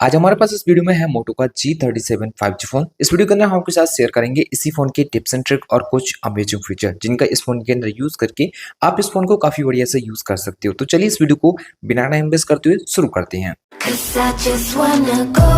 आज हमारे पास इस वीडियो में है मोटो का G37 5G फोन। इस वीडियो के अंदर हम आपके साथ शेयर करेंगे इसी फोन के टिप्स एंड ट्रिक और कुछ अमेजिंग फीचर जिनका इस फोन के अंदर यूज करके आप इस फोन को काफी बढ़िया से यूज कर सकते हो। तो चलिए इस वीडियो को बिना टाइम वेस्ट करते हुए शुरू करते हैं। 'Cause I just wanna go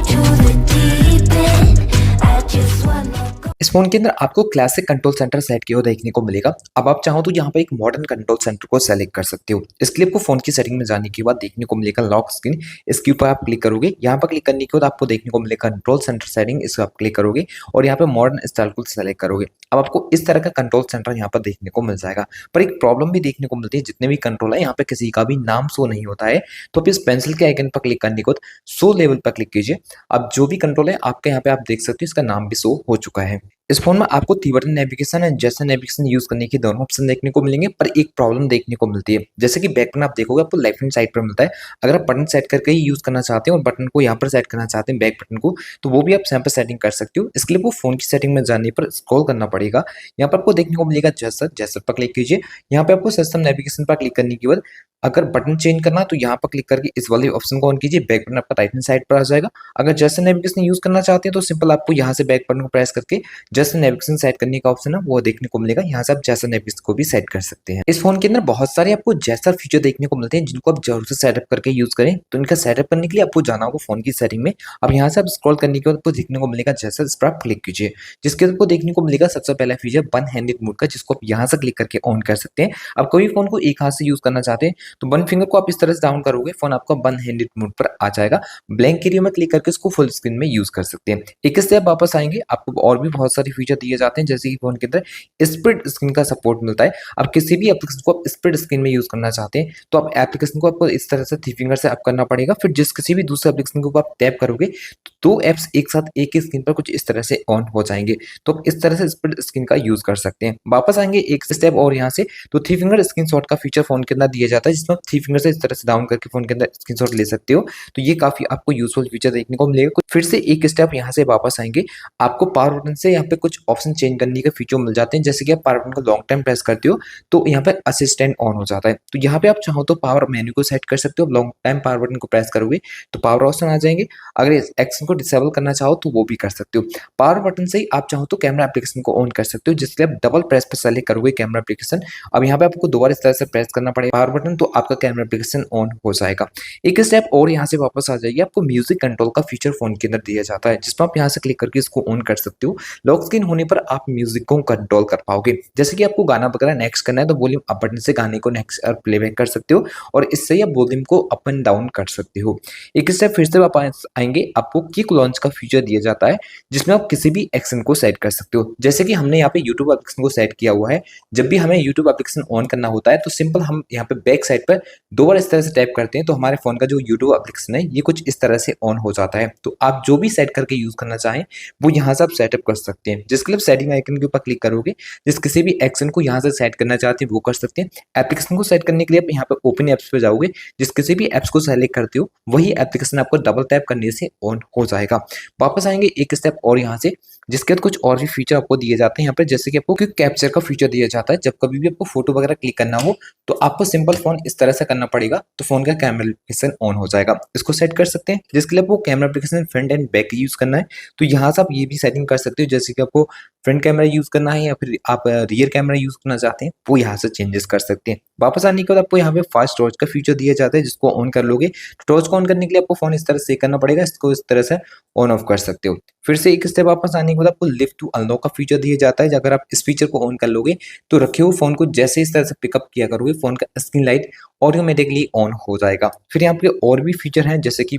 to the deep end. I just wanna go. इस फोन के अंदर आपको क्लासिक कंट्रोल सेंटर सेट किया हुआ देखने को मिलेगा। अब आप चाहो तो यहाँ पे एक मॉडर्न कंट्रोल सेंटर को सेलेक्ट कर सकते हो। इसके लिए आपको फोन की सेटिंग में जाने के बाद देखने को मिलेगा लॉक स्क्रीन। इसके ऊपर आप क्लिक करोगे। यहाँ पर क्लिक करने के बाद आपको देखने को मिलेगा कंट्रोल सेंटर सेटिंग। इसको आप क्लिक करोगे और यहाँ पे मॉडर्न स्टाइल को सेलेक्ट करोगे। अब आपको इस तरह का कंट्रोल सेंटर यहाँ पर देखने को मिल जाएगा। पर एक प्रॉब्लम भी देखने को मिलती है, जितने भी कंट्रोल है यहाँ पे किसी का भी नाम शो नहीं होता है। तो आप इस पेंसिल के आइकन पर क्लिक करने के बाद शो लेवल पर क्लिक कीजिए। अब जो भी कंट्रोल है आपके यहाँ पे आप देख सकते हो इसका नाम भी शो हो चुका है। इस फोन में आपको 3 button navigation and gesture navigation use करने के दोनों ऑप्शन देखने को मिलेंगे, पर एक प्रॉब्लम देखने को मिलती है। जैसे कि बैक बटन आप देखोगे आपको लेफ्ट हैंड साइड पर मिलता है। अगर आप बटन सेट करके ही यूज करना चाहते हैं और बटन को यहाँ पर सेट करना चाहते हैं बैक बटन को, तो वो भी आप यहाँ पर सेटिंग कर सकते हो। इसके लिए वो फोन की सेटिंग में जाने पर स्क्रॉल करना पड़ेगा। यहाँ पर आपको देखने को मिलेगा जेस्चर पर क्लिक कीजिए। यहाँ पे आपको सिस्टम नेविगेशन पर क्लिक करने के बाद अगर बटन चेंज करना तो यहाँ पर क्लिक करके इस वाले ऑप्शन को ऑन कीजिए। बैक बटन आपका राइट हैंड साइड पर आ जाएगा। अगर जेस्चर नेविगेशन यूज करना चाहते हैं तो सिंपल आपको यहाँ से बैक बटन को प्रेस करके जेस्चर नेविगेशन सेट करने का ऑप्शन है वो देखने को मिलेगा। यहाँ से आप जेस्चर नेविगेशन को भी सेट कर सकते हैं। इस फोन के अंदर बहुत सारे आपको जेस्चर फीचर देखने को मिलते हैं जिनको आप जरूर से सेटअप करके यूज करें। तो इनका सेटअप करने के लिए आपको जाना होगा फोन की सेटिंग में। अब यहाँ से आप स्क्रॉल करने के बाद आपको देखने को मिलेगा जेस्चर, इस पर आप क्लिक कीजिए। जिसके आपको देखने को मिलेगा सबसे पहला फीचर वन हैंडेड मोड का, जिसको आप यहाँ से क्लिक करके ऑन कर सकते हैं। अब कोई फोन को एक हाथ से यूज करना चाहते हैं तो वन फिंगर को आप इस तरह से डाउन करोगे, फोन आपका वन हैंडेड मोड पर आ जाएगा। ब्लैंक एरिया में क्लिक करके इसको फुल स्क्रीन में यूज कर सकते हैं। एक स्टेप वापस आएंगे, आपको और भी बहुत सारे फीचर दिए जाते हैं, जैसे कि फोन के अंदर स्प्लिट स्क्रीन का सपोर्ट मिलता है। अब किसी भी एप्लीकेशन को आप स्प्लिट स्क्रीन में यूज करना चाहते हैं तो आप एप्लीकेशन को आपको इस तरह से थ्री फिंगर से अप करना पड़ेगा। फिर जिस किसी भी दूसरे एप्लीकेशन को आप टैप करोगे तो दो एप्स एक साथ एक ही स्क्रीन पर कुछ इस तरह से ऑन हो जाएंगे। तो आप इस तरह से स्प्लिट स्क्रीन का यूज कर सकते हैं। वापस आएंगे एक स्टेप और यहाँ से, तो थ्री फिंगर स्क्रीनशॉट का फीचर फोन के अंदर दिया जाता है, जिसमें आप थ्री फिंगर से इस तरह से डाउन करके फोन के अंदर स्क्रीनशॉट ले सकते हो। तो ये काफी आपको यूजफुल फीचर देखने को मिलेगा। फिर से एक स्टेप यहाँ से वापस आएंगे, आपको पावर बटन से यहाँ पे कुछ ऑप्शन चेंज करने के फीचर मिल जाते हैं। जैसे कि आप पावर बटन को लॉन्ग टाइम प्रेस करते हो तो यहाँ पे असिस्टेंट ऑन हो जाता है। तो यहाँ पे आप चाहो तो पावर मेन्यू को सेट कर सकते हो। लॉन्ग टाइम पावर बटन को प्रेस करोगे तो पावर ऑप्शन आ जाएंगे। अगर इस एक्शन को डिसेबल करना चाहो तो वो भी कर सकते हो। पावर बटन से ही आप चाहो तो कैमरा एप्लीकेशन को ऑन कर सकते हो, जिसके लिए आप डबल प्रेस पर सेलेक्ट करोगे कैमरा एप्लीकेशन। अब यहाँ पे आपको दोबारा इस तरह से प्रेस करना पड़ेगा पावर बटन, तो आपका कैमरा एप्लीकेशन ऑन हो जाएगा। एक स्टेप और यहाँ से वापस आ जाइए, आपको म्यूजिक कंट्रोल का फीचर फोन के अंदर दिया जाता है, जिसमें आप यहाँ से क्लिक करके इसको ऑन कर सकते हो। लॉक स्क्रीन होने पर आप म्यूजिक को कंट्रोल कर पाओगे। जैसे कि आपको गाना वगैरह नेक्स्ट करना है तो वॉल्यूम अप बटन से गाने को नेक्स्ट और प्लेबैक कर सकते हो, और इससे ही आप वॉल्यूम को अप एंड डाउन कर सकते हो। एक स्टेप फिर से वापस आएंगे, आपको क्विक लॉन्च का फीचर दिया जाता है, जिसमें आप किसी भी एक्शन को सेट कर सकते हो। जैसे कि हमने यहाँ पे यूट्यूब एप्लीकेशन को सेट किया हुआ है। जब भी हमें यूट्यूब एप्लीकेशन ऑन करना होता है तो सिंपल हम यहाँ पे बैक साइड पर दो बार इस तरह से टैप करते हैं तो हमारे फोन का जो यूट्यूब एप्लीकेशन है ये कुछ इस तरह से ऑन हो जाता है। तो आप जो भी सेट करके यूज करना चाहें वो यहाँ से आप सेटअप कर सकते हैं। जिसके लिए सेटिंग आइकन के ऊपर क्लिक करोगे, जिस किसी भी एक्शन को यहाँ से सेट करना चाहते हैं वो कर सकते हैं। एप्लीकेशन को सेट करने के लिए आप यहाँ पे ओपन एप्स पे जाओगे, जिस किसी भी एप्स को सेलेक्ट करते हो वही एप्लीकेशन आपको डबल टैप करने से ऑन हो जाएगा। वापस आएंगे एक स्टेप और यहाँ से, जिसके बाद कुछ और भी फीचर आपको दिए जाते हैं यहाँ पे। जैसे कि आपको क्विक कैप्चर का फीचर दिया जाता है। जब कभी भी आपको फोटो वगैरह क्लिक करना हो तो आपको सिंपल फोन इस तरह से करना पड़ेगा, तो फोन का कैमरा एप्लीकेशन ऑन हो जाएगा। इसको सेट कर सकते हैं, जिसके लिए आपको camera application front end back use करना है तो यहाँ से आप ये भी सेटिंग कर सकते हो। जैसे कि आपको फ्रंट कैमरा यूज करना है या फिर आप रियर कैमरा यूज करना चाहते हैं वो यहाँ से चेंजेस कर सकते हैं। वापस आने के बाद आपको यहाँ पे फास्ट टॉर्च का फीचर दिया जाता है, जिसको ऑन कर लोगे तो टॉर्च को ऑन करने के लिए आपको फोन इस तरह से करना पड़ेगा, इसको इस तरह से ऑन ऑफ कर सकते हो। फिर से एक स्टेप वापस आने के बाद आपको लिफ्ट टू अनलॉक का फीचर दिया जाता है। अगर आप इस फीचर को ऑन कर लोगे तो रखे हुए फोन को जैसे इस तरह से पिकअप किया करोगे, फोन का स्क्रीन लाइट ऑटोमेटिकली ऑन हो जाएगा। फिर यहाँ पे और भी फीचर हैं, जैसे कि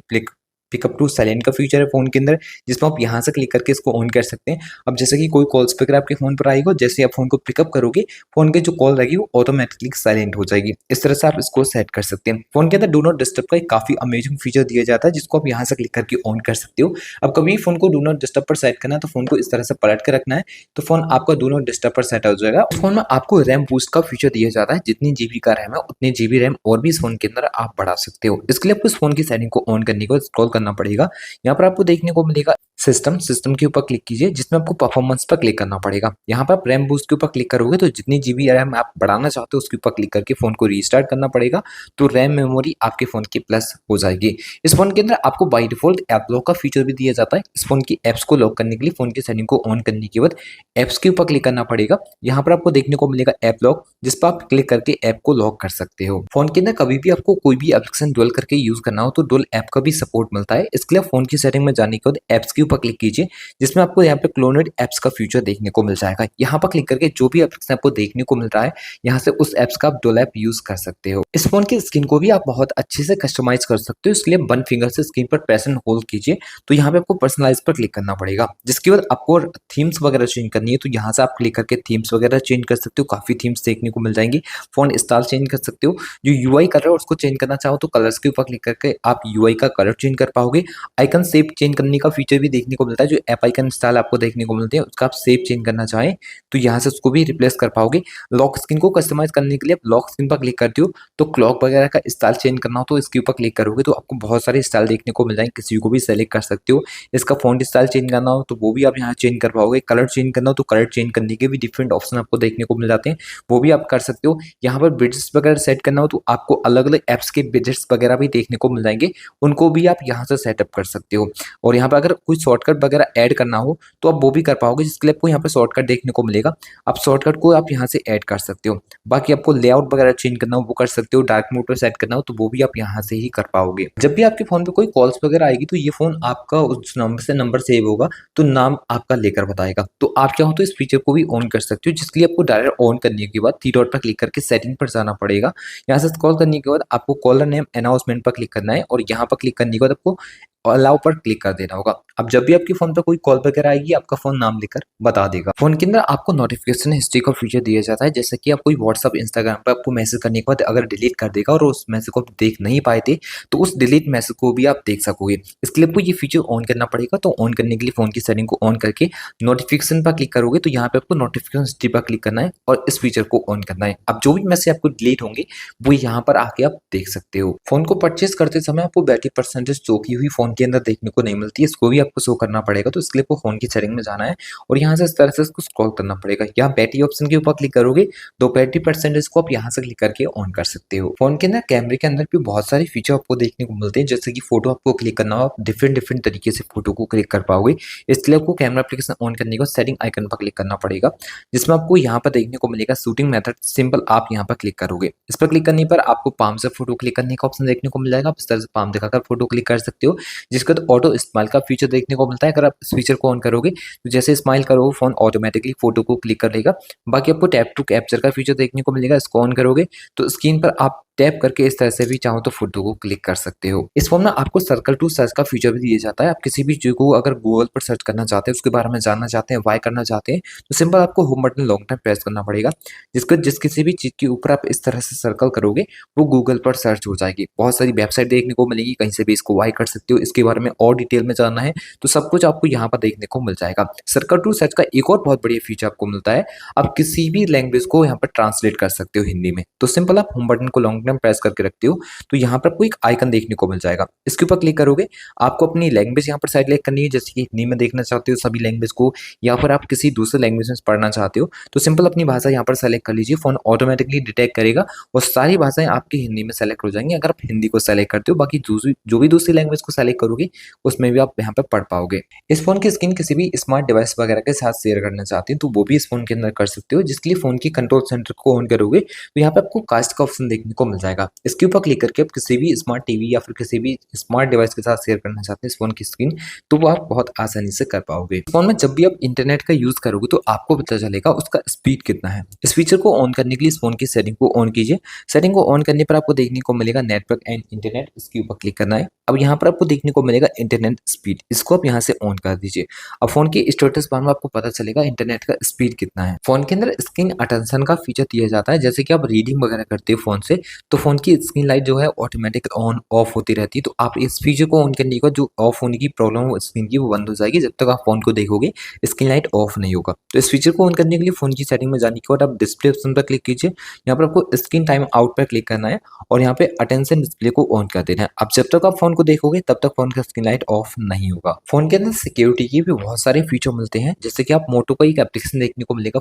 पिकअप टू साइलेंट का फीचर है फोन के अंदर, जिसमें आप यहाँ से क्लिक करके इसको ऑन कर सकते हैं। अब जैसे कि कोई कॉल स्पीकर आपके फोन पर आएगा, जैसे आप फोन को पिकअप करोगे फोन के जो कॉल रहेगी वो ऑटोमेटिकली साइलेंट हो जाएगी। इस तरह से आप इसको सेट कर सकते हैं। फोन के अंदर डू नॉट डिस्टर्ब का एक काफी अमेजिंग फीचर दिया जाता है, जिसको आप यहाँ से क्लिक करके ऑन कर सकते हो। अब कभी फोन को डू नॉट डिस्टर्ब पर सेट करना है तो फोन को इस तरह से पलट कर रखना है, तो फोन आपका डू नॉट डिस्टर्ब पर सेट हो जाएगा। फोन में आपको रैम बूस्ट का फीचर दिया जाता है, जितनी जीबी का रैम है उतनी जीबी रैम और भी इस फोन के अंदर आप बढ़ा सकते हो। इसके लिए आपको इस फोन की सेटिंग को ऑन करने को स्क्रॉल करना करना पड़ेगा। यहाँ पर आपको देखने को मिलेगा सिस्टम के ऊपर क्लिक कीजिए, जिसमें आपको परफॉर्मेंस पर क्लिक करना पड़ेगा। यहाँ पर आप रैम बूस्ट के ऊपर क्लिक करोगे तो जितनी जीबी रैम आप बढ़ाना चाहते हो उसके ऊपर क्लिक करके फोन को रीस्टार्ट करना पड़ेगा, तो रैम मेमोरी आपके फोन की प्लस हो जाएगी। इस फोन के अंदर आपको बाय डिफॉल्ट ऐप लॉक का फीचर भी दिया जाता है। इस फोन की एप्स को लॉक करने के लिए फोन की सेटिंग को ऑन करने के बाद एप्स के ऊपर क्लिक करना पड़ेगा। यहाँ पर आपको देखने को मिलेगा ऐप लॉक, जिस पर आप क्लिक करके ऐप को लॉक कर सकते हो। फोन के अंदर कभी भी आपको कोई भी एप्लीकेशन डुअल करके यूज करना हो तो डुअल ऐप का भी सपोर्ट मिलता है। इसके लिए फोन की सेटिंग में जाने के बाद एप्स के ऊपर क्लिक कीजिए, जिसमें आपको यहाँ पे क्लोनेड एप्स का फीचर देखने को मिल जाएगा। यहाँ पर क्लिक करके जो भी एप्लीकेशन आपको देखने को मिल रहा है, यहाँ से उस एप्स का आप डुअल ऐप यूज कर सकते हो। इस फोन की स्क्रीन को भी आप बहुत अच्छे से कस्टमाइज कर सकते हो। इसके लिए वन फिंगर से स्क्रीन पर प्रेस एंड होल्ड कीजिए, तो यहाँ पे आपको पर्सनलाइज पर क्लिक करना पड़ेगा। जिसके बाद आपको थीम्स वगैरह चेंज करनी है, तो यहाँ से आप क्लिक करके थीम्स वगैरह चेंज कर सकते हो। काफी थीम्स देखने को मिल जाएंगी। फोन स्टाइल चेंज कर सकते हो। जो यूआई कलर है उसको चेंज करना चाहो तो कलर्स के ऊपर क्लिक करके आप यूआई का कलर चेंज कर पाओगे। आइकन शेप चेंज करने का फीचर भी देखने को मिलता है। जो ऐप आइकन स्टाइल आपको देखने को मिलते हैं उसका आप शेप चेंज करना चाहें तो यहाँ से उसको भी रिप्लेस कर पाओगे। लॉक स्क्रीन को कस्टमाइज करने के लिए आप लॉक स्क्रीन पर क्लिक करते हो, तो क्लॉक वगैरह का स्टाइल चेंज करना हो तो इसके ऊपर क्लिक करोगे तो आपको बहुत सारे स्टाइल देखने को मिल जाएंगे। किसी को भी सेलेक्ट कर सकते हो। इसका फॉन्ट स्टाइल चेंज करना हो तो वो भी आप यहाँ चेंज कर पाओगे। कलर चेंज करना हो तो कलर चेंज करने के भी डिफरेंट ऑप्शन आपको देखने को मिल जाते हैं, वो भी आप कर सकते हो। यहाँ पर विजेट्स वगैरह सेट करना हो तो आपको अलग अलग एप्स के विजेट्स वगैरह भी देखने को मिल जाएंगे, उनको भी आप यहाँ से सेटअप कर सकते हो। और यहाँ पर अगर कोई शॉर्टकट वगैरह ऐड करना हो तो आप वो भी कर पाओगे, जिसके लिए आपको यहाँ पर शॉर्टकट देखने को मिलेगा। आप शॉर्टकट को आप यहाँ से ऐड कर सकते हो। बाकी आपको लेआउट वगैरह चेंज करना हो वो कर सकते हो। डार्क मोड पर सेट करना हो तो वो भी आप यहाँ से ही कर पाओगे। जब भी आपके फोन पे कोई कॉल्स वगैरह आएगी तो ये फोन आपका उस नंबर से नंबर सेव होगा, तो नाम आपका लेकर बताएगा। तो आप चाहो तो इस फीचर को भी ऑन कर सकते हो, जिसके लिए आपको डायरेक्ट ऑन करने के बाद थ्री डॉट पर क्लिक करके सेटिंग पर जाना पड़ेगा। यहाँ से कॉल करने के बाद आपको कॉलर नेम अनाउंसमेंट पर क्लिक करना है और यहाँ पर क्लिक करने के बाद आपको अलाउ पर क्लिक कर देना होगा। अब जब भी आपके फोन पर कोई कॉल वगैरह आएगी आपका फोन नाम लेकर बता देगा। फोन के अंदर आपको नोटिफिकेशन हिस्ट्री का फीचर दिया जाता है, जैसे कि आप कोई व्हाट्सअप इंस्टाग्राम पर आपको मैसेज करने के बाद अगर डिलीट कर देगा और उस मैसेज को आप देख नहीं पाए थे तो उस डिलीट मैसेज को भी आप देख सकोगे। इसके लिए आपको ये फीचर ऑन करना पड़ेगा। तो ऑन करने के लिए फोन की सेटिंग को ऑन करके नोटिफिकेशन पर क्लिक करोगे तो यहाँ पे आपको नोटिफिकेशन हिस्ट्री पर क्लिक करना है और इस फीचर को ऑन करना है। अब जो भी मैसेज आपको डिलीट होंगे वो यहाँ पर आके आप देख सकते हो। फोन को परचेज करते समय आपको बैटरी परसेंटेज शो की हुई फोन के अंदर देखने को नहीं मिलती है, इसको भी आपको शो करना पड़ेगा। तो इसके लिए आपको फोन की सेटिंग में जाना है और यहाँ से इस तरह से इसको स्क्रॉल करना पड़ेगा। यहाँ बैटरी ऑप्शन के ऊपर क्लिक करोगे तो बैटरी परसेंटेज को आप यहाँ से क्लिक करके ऑन कर सकते हो। फोन के अंदर कैमरे के अंदर भी बहुत सारे फीचर आपको देखने को मिलते हैं, जैसे कि फोटो आपको क्लिक करना हो, आप डिफरेंट तरीके से फोटो को क्लिक कर पाओगे। इसके लिए आपको कैमरा एप्लीकेशन ऑन करने के बाद सेटिंग आइकन पर क्लिक करना पड़ेगा, जिसमें आपको यहाँ पर देखने को मिलेगा शूटिंग मेथड सिंपल। आप यहाँ पर क्लिक करोगे, इस पर क्लिक करने पर आपको पाम से फोटो क्लिक करने का ऑप्शन देखने को मिल जाएगा। आप इस तरह से पाम दिखाकर फोटो क्लिक कर सकते हो, जिसके बाद ऑटो स्माइल का फीचर देखने को मिलता है। अगर आप इस फीचर को ऑन करोगे तो जैसे स्माइल करोगे फोन ऑटोमेटिकली फोटो को क्लिक कर लेगा। बाकी आपको टैप टू कैप्चर का फीचर देखने को मिलेगा। इसको ऑन करोगे तो स्क्रीन पर आप टैप करके इस तरह से भी चाहो तो फोटो को क्लिक कर सकते हो। इस फोन में आपको सर्कल टू सर्च का फीचर भी दिया जाता है। आप किसी भी चीज को अगर गूगल पर सर्च करना चाहते हैं, उसके बारे में जानना चाहते हैं, वाई करना चाहते हैं, तो सिंपल आपको home button long time press करना पड़ेगा। जिस किसी भी चीज के ऊपर आप इस तरह से सर्कल करोगे वो गूगल पर सर्च हो जाएगी। बहुत सारी वेबसाइट देखने को मिलेगी, कहीं से भी इसको वाई कर सकते हो। इसके बारे में और डिटेल में जानना है तो सब कुछ आपको यहाँ पर देखने को मिल जाएगा। सर्कल टू सर्च का एक और बहुत बढ़िया फीचर आपको मिलता है, आप किसी भी लैंग्वेज को यहाँ पर ट्रांसलेट कर सकते हो हिंदी में। तो सिंपल आप होम बटन को लॉन्ग टाइम प्रेस करके रखते हो तो यहाँ पर आपको एक आइकन देखने को मिल जाएगा। इसके ऊपर क्लिक करोगे, आपको अपनी लैंग्वेज यहाँ पर सेलेक्ट करनी है, जैसे कि हिंदी में देखना चाहते हो सभी लैंग्वेज को, या फिर आप किसी दूसरे लैंग्वेज में पढ़ना चाहते हो तो सिंपल अपनी भाषा यहाँ पर सेलेक्ट कर लीजिए। फोन ऑटोमेटिकली डिटेक्ट करेगा और सारी भाषाएं आपकी हिंदी में सेलेक्ट हो जाएंगी अगर आप हिंदी को सेलेक्ट करते हो। बाकी जो भी दूसरी लैंग्वेज को सेलेक्ट करोगे उसमें भी आप यहाँ पर पढ़ पाओगे। इस फोन की स्क्रीन किसी भी स्मार्ट डिवाइस वगैरह के साथ शेयर करना चाहते हैं तो वो भी इस फोन के अंदर कर सकते हो, जिसके लिए फोन की कंट्रोल सेंटर को ऑन करोगे तो यहाँ पे आपको कास्ट का ऑप्शन देखने को मिल जाएगा। इसके ऊपर क्लिक करके आप किसी भी स्मार्ट टीवी या फिर किसी भी स्मार्ट डिवाइस के साथ शेयर करना चाहते हैं इस फोन की स्क्रीन, तो वो आप बहुत आसानी से कर पाओगे। इस फोन में जब भी आप इंटरनेट का यूज करोगे तो आपको पता चलेगा उसका स्पीड कितना है। इस फीचर को ऑन करने के लिए इस फोन की सेटिंग को ऑन कीजिए। सेटिंग को ऑन करने पर आपको देखने को मिलेगा नेटवर्क एंड इंटरनेट, इसके ऊपर क्लिक करना है। अब यहाँ पर आपको देखने को मिलेगा इंटरनेट स्पीड, इसको आप यहाँ से ऑन कर दीजिए। अब फोन की स्टेटस बार में आपको पता चलेगा इंटरनेट का स्पीड कितना है। फोन के अंदर स्क्रीन अटेंशन का फीचर दिया जाता है, जैसे कि आप रीडिंग वगैरह करते हो फोन से तो फ़ोन की स्क्रीन लाइट जो है ऑटोमेटिक ऑन ऑफ होती रहती है। तो आप इस फीचर को ऑन करने के बाद जो ऑफ होने की प्रॉब्लम है स्क्रीन की वो बंद हो जाएगी। जब तक आप फ़ोन को देखोगे स्क्रीन लाइट ऑफ नहीं होगा। तो इस फीचर को ऑन करने के लिए फ़ोन की सेटिंग में जाने के बाद आप डिस्प्ले ऑप्शन पर क्लिक कीजिए। यहाँ पर आपको स्क्रीन टाइम आउट पर क्लिक करना है और यहाँ पे अटेंशन डिस्प्ले को ऑन कर देना है। अब जब तक आप फ़ोन को देखोगे तब तक फ़ोन का स्क्रीन लाइट ऑफ नहीं होगा। फ़ोन के अंदर सिक्योरिटी के भी बहुत सारे फीचर मिलते हैं, जैसे कि आप मोटो का एक एप्लीकेशन देखने को मिलेगा।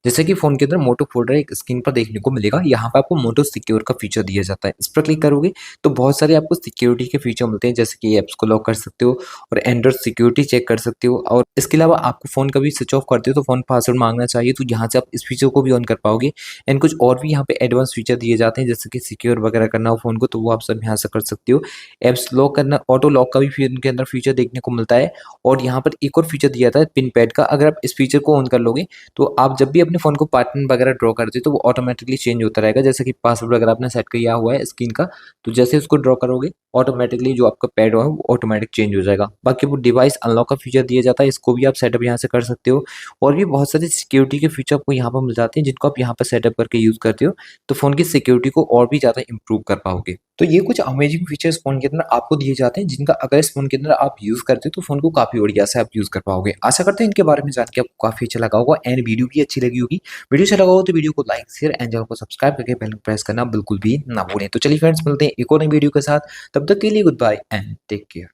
जैसे कि फ़ोन के अंदर मोटो फ़ोल्डर एक स्क्रीन पर देखने को मिलेगा। यहाँ पे आपको मोटो सिक्योर का फीचर दिया जाता है। इस पर क्लिक करोगे तो बहुत सारे आपको सिक्योरिटी के फीचर मिलते हैं, जैसे कि ऐप्स को लॉक कर सकते हो और एंड्रॉइड सिक्योरिटी चेक कर सकते हो। और इसके अलावा आपको फ़ोन कभी स्विच ऑफ करते हो तो फ़ोन पासवर्ड मांगना चाहिए, तो यहाँ से आप इस फीचर को भी ऑन कर पाओगे। एंड कुछ और भी यहाँ पे एडवांस फीचर दिए जाते हैं, जैसे कि सिक्योर वगैरह करना हो फ़ोन को तो वो आप सब यहाँ से कर सकते हो। ऐप्स लॉक करना, ऑटो लॉक का भी फिर इनके अंदर फीचर देखने को मिलता है। और यहाँ पर एक और फीचर दिया जाता है पिन पैड का। अगर आप इस फीचर को ऑन कर लोगे तो आप जब भी अपने फ़ोन को पैटर्न वगैरह ड्रॉ करते हो तो वो ऑटोमेटिकली चेंज होता रहेगा। जैसे कि पासवर्ड अगर आपने सेट किया हुआ है स्क्रीन का, तो जैसे उसको ड्रॉ करोगे ऑटोमेटिकली जो आपका पैड है वो ऑटोमेटिक चेंज हो जाएगा। बाकी वो डिवाइस अनलॉक का फीचर दिया जाता है, इसको भी आप सेटअप यहाँ से कर सकते हो। और भी बहुत सारे सिक्योरिटी के फीचर आपको यहाँ पर मिल जाते हैं, जिनको आप यहाँ पर सेटअप करके यूज़ करते हो, तो फ़ोन की सिक्योरिटी को और भी ज़्यादा इम्प्रूव कर पाओगे। तो ये कुछ अमेजिंग फीचर्स फ़ोन के अंदर आपको दिए जाते हैं, जिनका अगर इस फ़ोन के अंदर आप यूज़ करते हो तो फ़ोन को काफ़ी बढ़िया से आप यूज़ कर पाओगे। आशा करते हैं इनके बारे में जान के आपको काफ़ी अच्छा लगा होगा एंड वीडियो भी अच्छी लगी होगी। वीडियो अच्छा लगा हो तो वीडियो को लाइक, शेयर एंड चैनल को सब्सक्राइब करके बेल प्रेस करना बिल्कुल भी ना भूलें। तो चलिए फ्रेंड्स, मिलते हैं एक और नई वीडियो के साथ। तब तक के लिए good bye and take care.